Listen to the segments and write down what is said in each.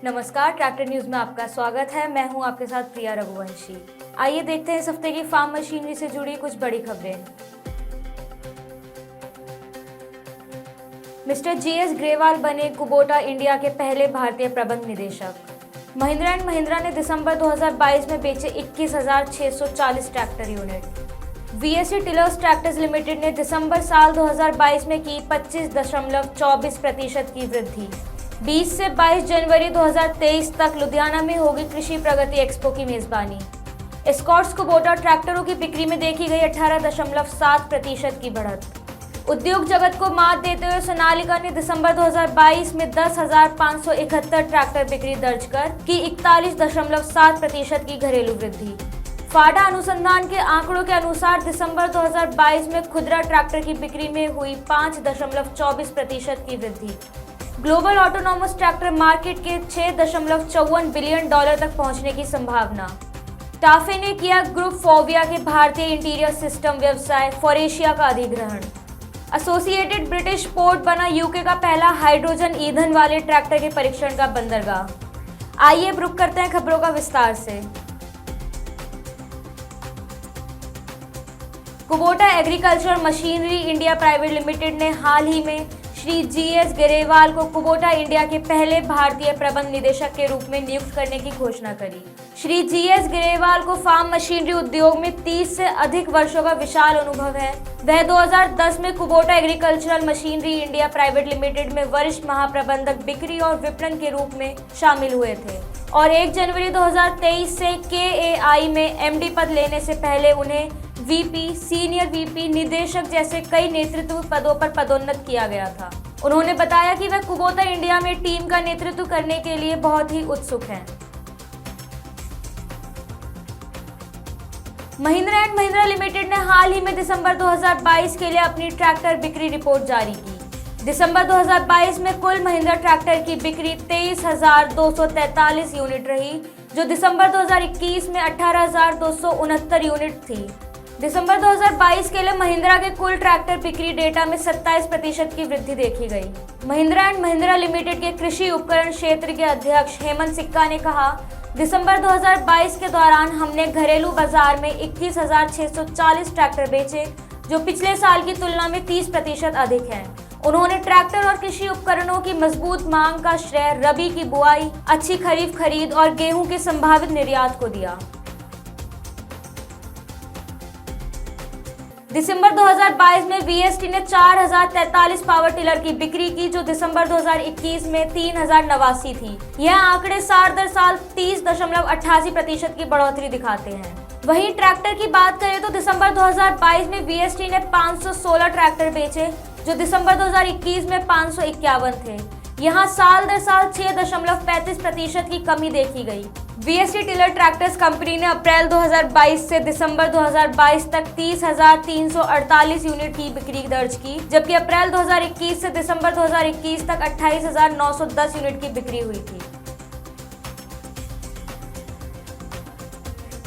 नमस्कार, tractor news में आपका स्वागत है। मैं हूं आपके साथ प्रिया रघुवंशी। आइए देखते हैं इस हफ्ते की फार्म मशीनरी से जुड़ी कुछ बड़ी खबरें। मिस्टर जीएस ग्रेवाल बने कुबोटा इंडिया के पहले भारतीय प्रबंध निदेशक। महिंद्रा एंड महिंद्रा ने दिसंबर 2022 में बेचे 21,640 tractor unit. VST tillers tractors limited ने दिसंबर साल 2022 में की 25.24% की वृद्धि। 20 से 22 जनवरी 2023 तक लुधियाना में होगी कृषि प्रगति एक्सपो की मेजबानी। एस्कॉर्ट्स कुबोटा ट्रैक्टरों की बिक्री में देखी गई 18.7% की बढ़त। उद्योग जगत को मात देते हुए सोनालिका ने दिसंबर 2022 में 10,571 ट्रैक्टर बिक्री दर्ज कर की 41.7% की घरेलू वृद्धि। फाडा अनुसंधान के आंकड़ों के अनुसार दिसंबर 2022 में खुदरा ट्रैक्टर की बिक्री में हुई 5.24% की वृद्धि। ग्लोबल ऑटोनॉमस ट्रैक्टर मार्केट के $6.54 बिलियन तक पहुंचने की संभावना। टाफे ने किया ग्रुप फोविया के भारतीय इंटीरियर सिस्टम व्यवसाय फॉरेशिया का अधिग्रहण। एसोसिएटेड ब्रिटिश पोर्ट बना यूके का पहला हाइड्रोजन ईंधन वाले ट्रैक्टर के परीक्षण का बंदरगाह। आइए अब रुक करते हैं खबरों का विस्तार से। Kubota agriculture machinery India private limited ने हाल ही में श्री जीएस ग्रेवाल को कुबोटा इंडिया के पहले भारतीय प्रबंध निदेशक के रूप में नियुक्त करने की घोषणा करी। श्री जीएस ग्रेवाल को फार्म मशीनरी उद्योग में 30 से अधिक वर्षों का विशाल अनुभव है। वह 2010 में Kubota agricultural machinery India private limited में वरिष्ठ महाप्रबंधक बिक्री और विपणन के रूप में शामिल हुए थे और 1 जनवरी 2023 से केएआई में एमडी पद लेने से पहले उन्हें वीपी, सीनियर वीपी, निदेशक जैसे कई नेतृत्व पदों पर पदोन्नत किया गया था। उन्होंने बताया कि वह कुबोटा इंडिया में टीम का नेतृत्व करने के लिए बहुत ही उत्सुक हैं। महिंद्रा एंड महिंद्रा लिमिटेड ने हाल ही में दिसंबर 2022 के लिए अपनी ट्रैक्टर बिक्री रिपोर्ट जारी की। दिसंबर 2022 में कुल महिंद्रा ट्रैक्टर की बिक्री 23,243 यूनिट रही, जो दिसंबर 2021 में 18,269 यूनिट थी। दिसंबर 2022 के लिए महिंद्रा के कुल ट्रैक्टर बिक्री डेटा में 27% की वृद्धि देखी गई। महिंद्रा एंड महिंद्रा लिमिटेड के कृषि उपकरण क्षेत्र के अध्यक्ष हेमंत सिक्का ने कहा, दिसंबर 2022 के दौरान हमने घरेलू बाजार में 21,640 ट्रैक्टर बेचे, जो पिछले साल की तुलना में 30% अधिक है। उन्होंने ट्रैक्टर और कृषि उपकरणों की मजबूत मांग का श्रेय रबी की बुआई, अच्छी खरीफ खरीद और गेहूं के संभावित निर्यात को दिया। दिसंबर 2022 में वीएसटी ने 4,043 पावर टिलर की बिक्री की, जो दिसंबर 2021 में 3,089 थी। यह आंकड़े साल दर साल 30.88% की बढ़ोतरी दिखाते हैं। वहीं ट्रैक्टर की बात करें तो दिसंबर 2022 में वीएसटी ने 516 ट्रैक्टर बेचे, जो दिसंबर 2021 में 551 थे। यहाँ साल दर साल 6.35% की कमी देखी गई। वीएसटी टिलर ट्रैक्टर्स कंपनी ने अप्रैल 2022 से दिसंबर 2022 तक 30,348 यूनिट की बिक्री दर्ज की, जबकि अप्रैल 2021 से दिसंबर 2021 तक 28,910 यूनिट की बिक्री हुई थी।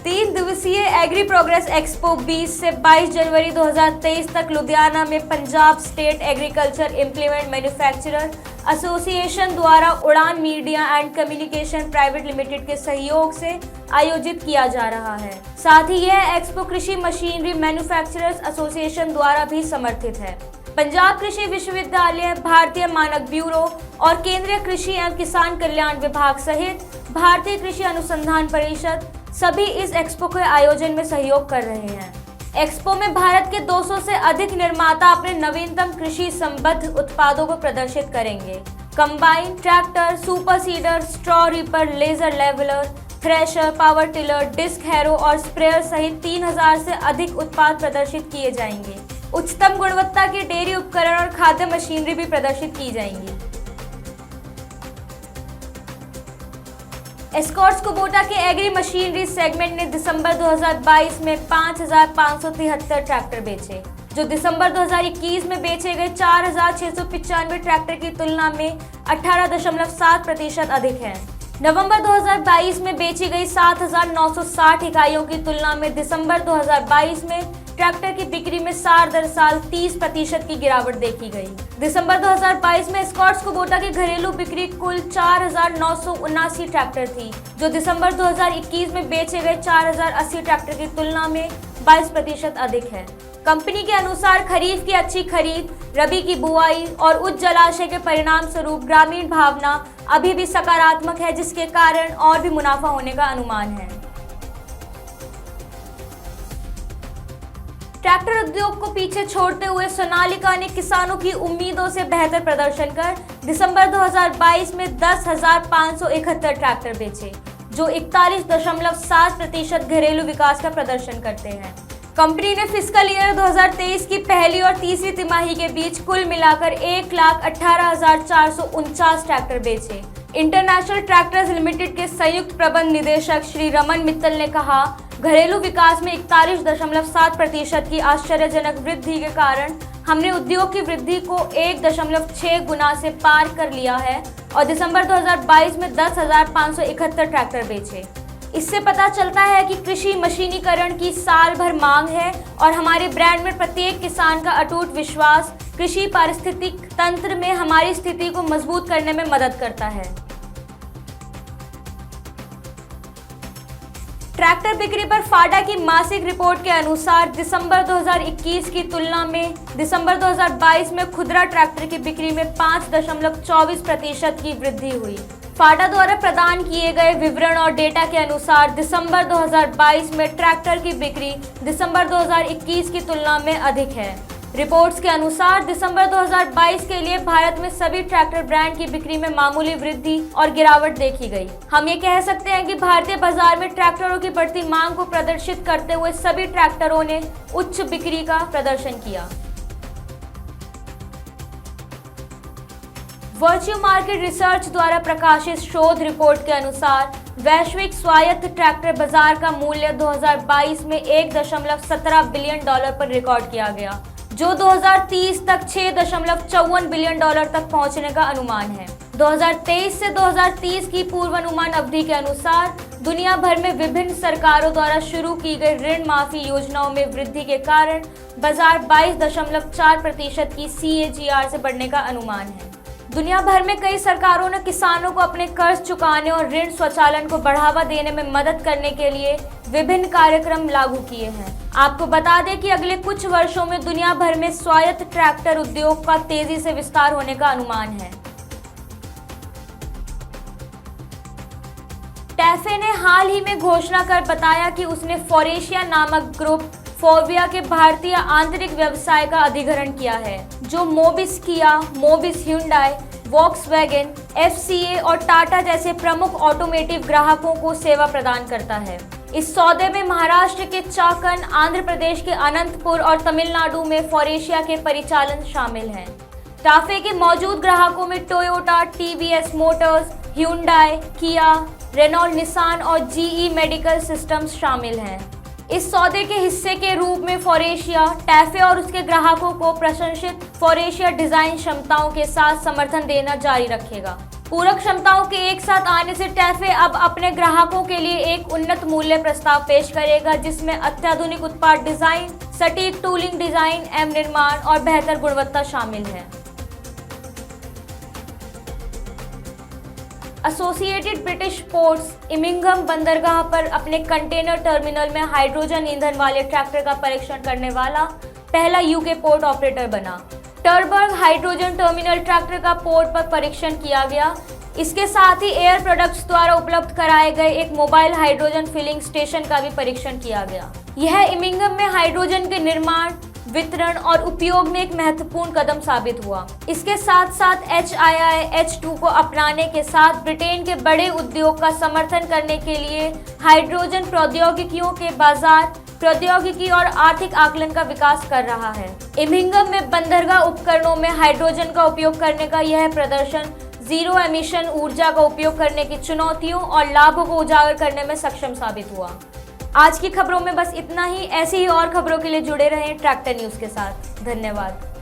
3 दिवसीय एग्री प्रोग्रेस एक्सपो 20 से 22 जनवरी 2023 तक लुधियाना में Punjab state agriculture implement manufacturer association द्वारा उड़ान media and communication private limited के सहयोग से आयोजित किया जा रहा है। साथ ही यह एक्सपो कृषि मशीनरी मैन्युफैक्चरर्स एसोसिएशन द्वारा भी समर्थित है। पंजाब कृषि विश्वविद्यालय, भारतीय मानक ब्यूरो और केंद्रीय कृषि एवं किसान कल्याण विभाग सहित भारतीय कृषि अनुसंधान परिषद सभी इस एक्सपो के आयोजन में सहयोग कर रहे हैं। एक्सपो में भारत के 200 से अधिक निर्माता अपने नवीनतम कृषि संबद्ध उत्पादों को प्रदर्शित करेंगे। Combine, tractor, super seeder, straw reaper, laser leveller, thresher, power tiller, disc harrow और स्प्रेयर सहित 3,000 से अधिक उत्पाद प्रदर्शित किए जाएंगे। उच्चतम गुणवत्ता के डेयरी उपकरण और खाद्य मशीनरी भी प्रदर्शित की जाएंगी। एस्कॉर्ट्स कुबोटा के एग्री मशीनरी सेगमेंट ने दिसंबर 2022 में 5,573 ट्रैक्टर बेचे, जो दिसंबर 2021 में बेचे गए 4,695 ट्रैक्टर की तुलना में 18.7% अधिक है। नवंबर 2022 में बेची गई 7,960 इकाइयों की तुलना में दिसंबर 2022 में ट्रैक्टर की बिक्री में साल दर साल 30% की गिरावट देखी गई। दिसंबर 2022 में स्कॉट्स कुबोटा की घरेलू बिक्री कुल 4,979 ट्रैक्टर थी, जो दिसंबर 2021 में बेचे गए 4,080 ट्रैक्टर की तुलना में 22% अधिक है। कंपनी के अनुसार खरीफ की अच्छी खरीद, रबी की बुआई और उच्च जलाशय के परिणाम स्वरूप ग्रामीण भावना अभी भी सकारात्मक है, जिसके कारण और भी मुनाफा होने का अनुमान है। ट्रैक्टर उद्योग को पीछे छोड़ते हुए सोनालिका ने किसानों की उम्मीदों से बेहतर प्रदर्शन कर दिसंबर 2022 में 10,571 ट्रैक्टर बेचे, जो 41.7% घरेलू विकास का प्रदर्शन करते हैं। कंपनी ने फिस्कल ईयर 2023 की पहली और तीसरी तिमाही के बीच कुल मिलाकर 1,18,449 ट्रैक्टर बेचे। इंटरनेशनल ट्रैक्टर्स लिमिटेड के संयुक्त प्रबंध निदेशक श्री रमन मित्तल ने कहा, घरेलू विकास में 41.7% की आश्चर्यजनक वृद्धि के कारण हमने उद्योग की वृद्धि को 1.6 गुना से पार कर लिया है और दिसंबर 2022 में 10,571 ट्रैक्टर बेचे। इससे पता चलता है कि कृषि मशीनीकरण की साल भर मांग है और हमारे ब्रांड में प्रत्येक किसान का अटूट विश्वास कृषि पारिस्थितिक तंत्र में हमारी स्थिति को मजबूत करने में मदद करता है। ट्रैक्टर बिक्री पर फाडा की मासिक रिपोर्ट के अनुसार दिसंबर 2021 की तुलना में दिसंबर 2022 में खुदरा ट्रैक्टर की बिक्री में 5.24% की वृद्धि हुई। फाडा द्वारा प्रदान किए गए विवरण और डेटा के अनुसार दिसंबर 2022 में ट्रैक्टर की बिक्री दिसंबर 2021 की तुलना में अधिक है। रिपोर्ट्स के अनुसार दिसंबर 2022 के लिए भारत में सभी ट्रैक्टर ब्रांड की बिक्री में मामूली वृद्धि और गिरावट देखी गई। हम ये कह सकते हैं कि भारतीय बाजार में ट्रैक्टरों की बढ़ती मांग को प्रदर्शित करते हुए सभी ट्रैक्टरों ने उच्च बिक्री का प्रदर्शन किया। वर्च्यू मार्केट रिसर्च द्वारा प्रकाशित शोध रिपोर्ट के अनुसार वैश्विक स्वायत्त ट्रैक्टर बाजार का मूल्य 2022 में $1.17 बिलियन पर रिकॉर्ड किया गया, जो 2030 तक $6.54 बिलियन तक पहुंचने का अनुमान है। 2023 से 2030 की पूर्वानुमान अवधि के अनुसार दुनिया भर में विभिन्न सरकारों द्वारा शुरू की गई ऋण माफी योजनाओं में वृद्धि के कारण बाजार 22.4% की CAGR से बढ़ने का अनुमान है। दुनिया भर में कई सरकारों ने किसानों को अपने कर्ज चुकाने और ऋण स्वचालन को बढ़ावा देने में मदद करने के लिए विभिन्न कार्यक्रम लागू किए हैं। आपको बता दें कि अगले कुछ वर्षों में दुनिया भर में स्वायत्त ट्रैक्टर उद्योग का तेजी से विस्तार होने का अनुमान है। टैफे ने हाल ही में घोषणा कर बताया कि उसने फोरेशिया नामक ग्रुप फोर्विया के भारतीय आंतरिक व्यवसाय का अधिग्रहण किया है, जो मोबिस किया, मोबिस ह्युंडई, वॉक्सवैगन, FCA और टाटा जैसे प्रमुख ऑटोमेटिव ग्राहकों को सेवा प्रदान करता है। इस सौदे में महाराष्ट्र के चाकन, आंध्र प्रदेश के अनंतपुर और तमिलनाडु में फोरेशिया के परिचालन शामिल हैं। टाफे के मौजूद ग्राहकों में टोयोटा, TVS मोटर्स, ह्युंडई, किया, रेनॉल्ट, निसान और GE मेडिकल सिस्टम्स शामिल हैं। इस सौदे के हिस्से के रूप में फोरेशिया टैफे और उसके ग्राहकों को प्रशंसित फोरेशिया डिजाइन क्षमताओं के साथ समर्थन देना जारी रखेगा। पूरक क्षमताओं के एक साथ आने से टैफे अब अपने ग्राहकों के लिए एक उन्नत मूल्य प्रस्ताव पेश करेगा, जिसमें अत्याधुनिक उत्पाद डिजाइन, सटीक टूलिंग डिजाइन एवं निर्माण और बेहतर गुणवत्ता शामिल है। एसोसिएटेड ब्रिटिश पोर्ट्स इमिंघम बंदरगाह पर अपने कंटेनर टर्मिनल में हाइड्रोजन ईंधन वाले ट्रैक्टर का परीक्षण करने वाला पहला UK पोर्ट ऑपरेटर बना। टर्बर्ग हाइड्रोजन टर्मिनल ट्रैक्टर का पोर्ट पर परीक्षण किया गया। इसके साथ ही एयर प्रोडक्ट्स द्वारा उपलब्ध कराए गए एक मोबाइल हाइड्रोजन फिलिंग स्टेशन का भी परीक्षण किया गया। यह इमिंघम में हाइड्रोजन के निर्माण, वितरण और उपयोग में एक महत्वपूर्ण कदम साबित हुआ। इसके साथ साथ HII-H2 को अपनाने के साथ ब्रिटेन के बड़े उद्योग का समर्थन करने के लिए हाइड्रोजन प्रौद्योगिकियों के बाजार, प्रौद्योगिकी और आर्थिक आकलन का विकास कर रहा है। इमिंघम में बंदरगाह उपकरणों में हाइड्रोजन का उपयोग करने का यह प्रदर्शन जीरो एमिशन ऊर्जा का उपयोग करने की चुनौतियों और लाभों को उजागर करने में सक्षम साबित हुआ। आज की खबरों में बस इतना ही। ऐसी ही और खबरों के लिए जुड़े रहें ट्रैक्टर न्यूज़ के साथ। धन्यवाद।